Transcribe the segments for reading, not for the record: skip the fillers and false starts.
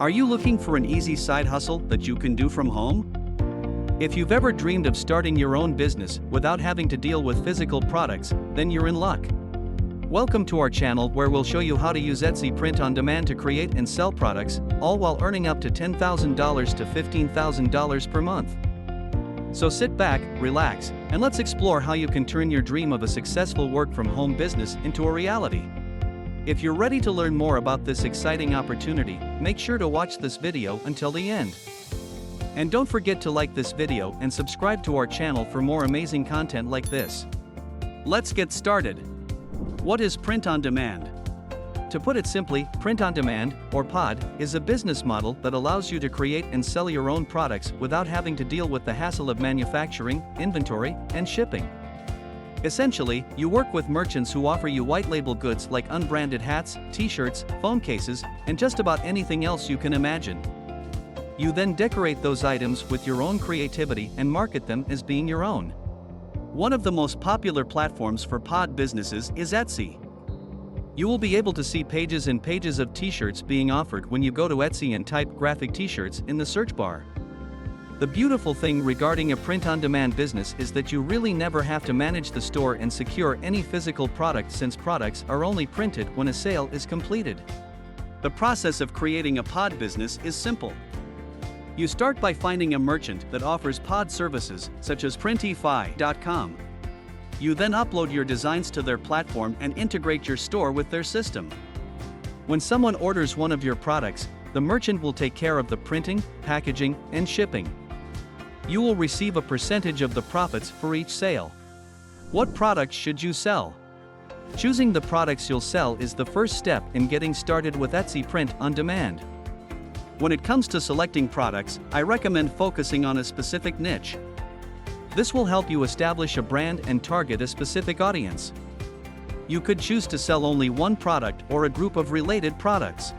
Are you looking for an easy side hustle that you can do from home? If you've ever dreamed of starting your own business without having to deal with physical products, then you're in luck. Welcome to our channel where we'll show you how to use Etsy print on demand to create and sell products, all while earning up to $10,000 to $15,000 per month. So sit back, relax, and let's explore how you can turn your dream of a successful work from home business into a reality. If you're ready to learn more about this exciting opportunity, make sure to watch this video until the end. And don't forget to like this video and subscribe to our channel for more amazing content like this. Let's get started. What is print on demand? To put it simply, print on demand, or POD, is a business model that allows you to create and sell your own products without having to deal with the hassle of manufacturing, inventory, and shipping. Essentially, you work with merchants who offer you white label goods like unbranded hats, t-shirts, phone cases, and just about anything else you can imagine. You then decorate those items with your own creativity and market them as being your own. One of the most popular platforms for pod businesses is Etsy. You will be able to see pages and pages of t-shirts being offered when you go to Etsy and type graphic t-shirts in the search bar. The beautiful thing regarding a print-on-demand business is that you really never have to manage the store and secure any physical product since products are only printed when a sale is completed. The process of creating a pod business is simple. You start by finding a merchant that offers pod services, such as printify.com. You then upload your designs to their platform and integrate your store with their system. When someone orders one of your products, the merchant will take care of the printing, packaging, and shipping. You will receive a percentage of the profits for each sale. What products should you sell? Choosing the products you'll sell is the first step in getting started with Etsy print on demand. When it comes to selecting products, I recommend focusing on a specific niche. This will help you establish a brand and target a specific audience. You could choose to sell only one product or a group of related products.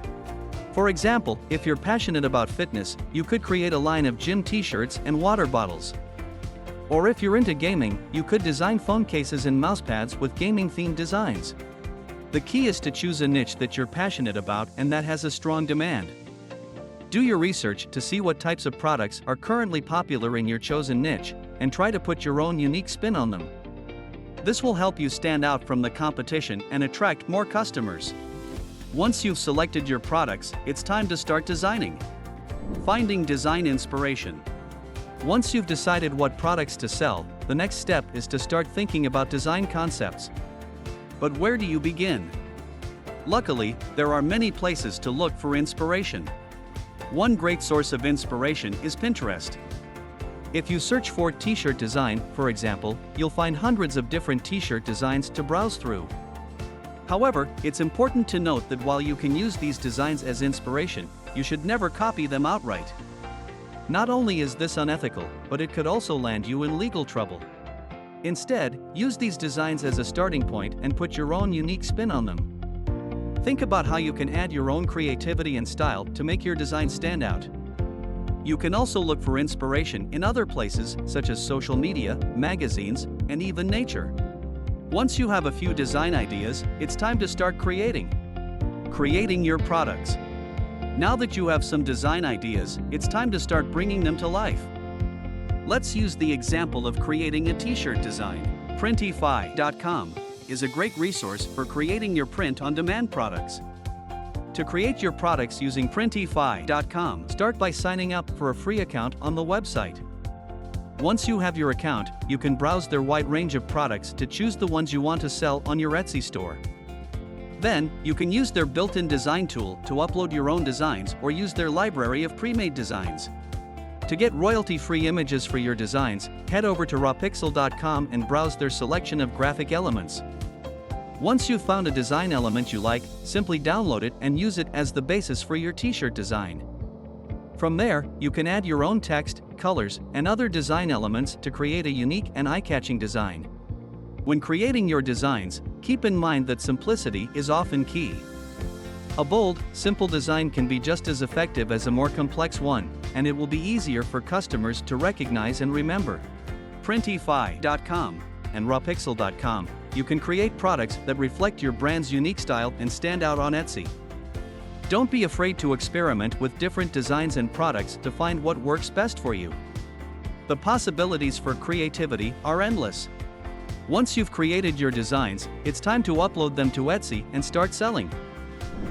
For example, if you're passionate about fitness, you could create a line of gym t-shirts and water bottles. Or if you're into gaming, you could design phone cases and mousepads with gaming-themed designs. The key is to choose a niche that you're passionate about and that has a strong demand. Do your research to see what types of products are currently popular in your chosen niche, and try to put your own unique spin on them. This will help you stand out from the competition and attract more customers. Once you've selected your products, it's time to start designing. Finding design inspiration. Once you've decided what products to sell, the next step is to start thinking about design concepts. But where do you begin? Luckily, there are many places to look for inspiration. One great source of inspiration is Pinterest. If you search for t-shirt design, for example, you'll find hundreds of different t-shirt designs to browse through. However, it's important to note that while you can use these designs as inspiration, you should never copy them outright. Not only is this unethical, but it could also land you in legal trouble. Instead, use these designs as a starting point and put your own unique spin on them. Think about how you can add your own creativity and style to make your design stand out. You can also look for inspiration in other places such as social media, magazines, and even nature. Once you have a few design ideas, it's time to start creating your products. Now that you have some design ideas, it's time to start bringing them to life. Let's use the example of creating a t-shirt design. Printify.com is a great resource for creating your print-on-demand products. To create your products using Printify.com, start by signing up for a free account on the website. Once you have your account, you can browse their wide range of products to choose the ones you want to sell on your Etsy store. Then, you can use their built-in design tool to upload your own designs or use their library of pre-made designs. To get royalty-free images for your designs, head over to rawpixel.com and browse their selection of graphic elements. Once you've found a design element you like, simply download it and use it as the basis for your t-shirt design. From there, you can add your own text, colors, and other design elements to create a unique and eye-catching design. When creating your designs, keep in mind that simplicity is often key. A bold, simple design can be just as effective as a more complex one, and it will be easier for customers to recognize and remember. Printify.com and rawpixel.com, you can create products that reflect your brand's unique style and stand out on Etsy. Don't be afraid to experiment with different designs and products to find what works best for you. The possibilities for creativity are endless. Once you've created your designs, it's time to upload them to Etsy and start selling.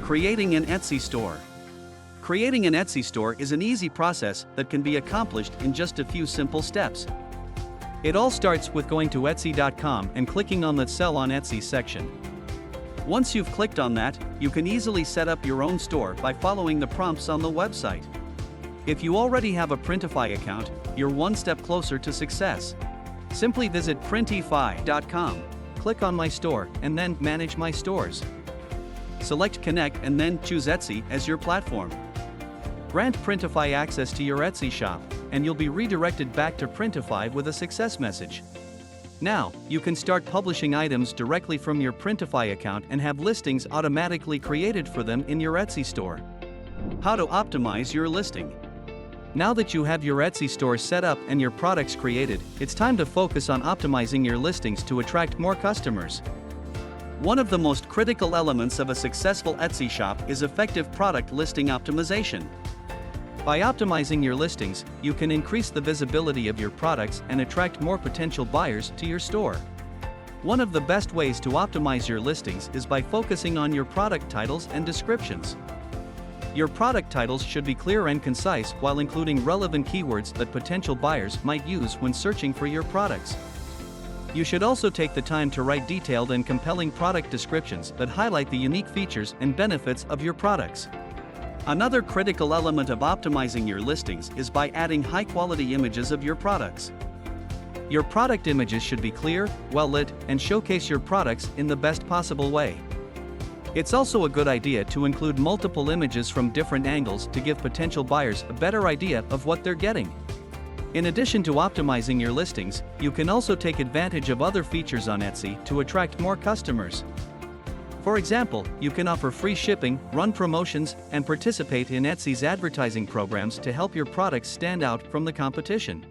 Creating an Etsy store. Creating an Etsy store is an easy process that can be accomplished in just a few simple steps. It all starts with going to Etsy.com and clicking on the Sell on Etsy section. Once you've clicked on that, you can easily set up your own store by following the prompts on the website. If you already have a Printify account, you're one step closer to success. Simply visit Printify.com, click on My Store, and then Manage My Stores. Select Connect and then choose Etsy as your platform. Grant Printify access to your Etsy shop, and you'll be redirected back to Printify with a success message. Now, you can start publishing items directly from your Printify account and have listings automatically created for them in your Etsy store. How to optimize your listing. Now that you have your Etsy store set up and your products created, it's time to focus on optimizing your listings to attract more customers. One of the most critical elements of a successful Etsy shop is effective product listing optimization. By optimizing your listings, you can increase the visibility of your products and attract more potential buyers to your store. One of the best ways to optimize your listings is by focusing on your product titles and descriptions. Your product titles should be clear and concise while including relevant keywords that potential buyers might use when searching for your products. You should also take the time to write detailed and compelling product descriptions that highlight the unique features and benefits of your products. Another critical element of optimizing your listings is by adding high-quality images of your products. Your product images should be clear, well-lit, and showcase your products in the best possible way. It's also a good idea to include multiple images from different angles to give potential buyers a better idea of what they're getting. In addition to optimizing your listings, you can also take advantage of other features on Etsy to attract more customers. For example, you can offer free shipping, run promotions, and participate in Etsy's advertising programs to help your products stand out from the competition.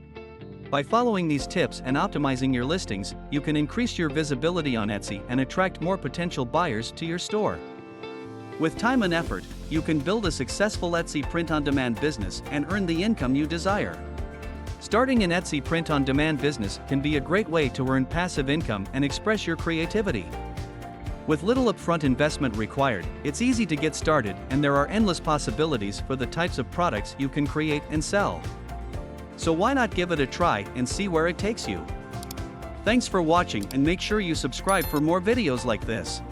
By following these tips and optimizing your listings, you can increase your visibility on Etsy and attract more potential buyers to your store. With time and effort, you can build a successful Etsy print-on-demand business and earn the income you desire. Starting an Etsy print-on-demand business can be a great way to earn passive income and express your creativity. With little upfront investment required, it's easy to get started, and there are endless possibilities for the types of products you can create and sell. So why not give it a try and see where it takes you? Thanks for watching, and make sure you subscribe for more videos like this.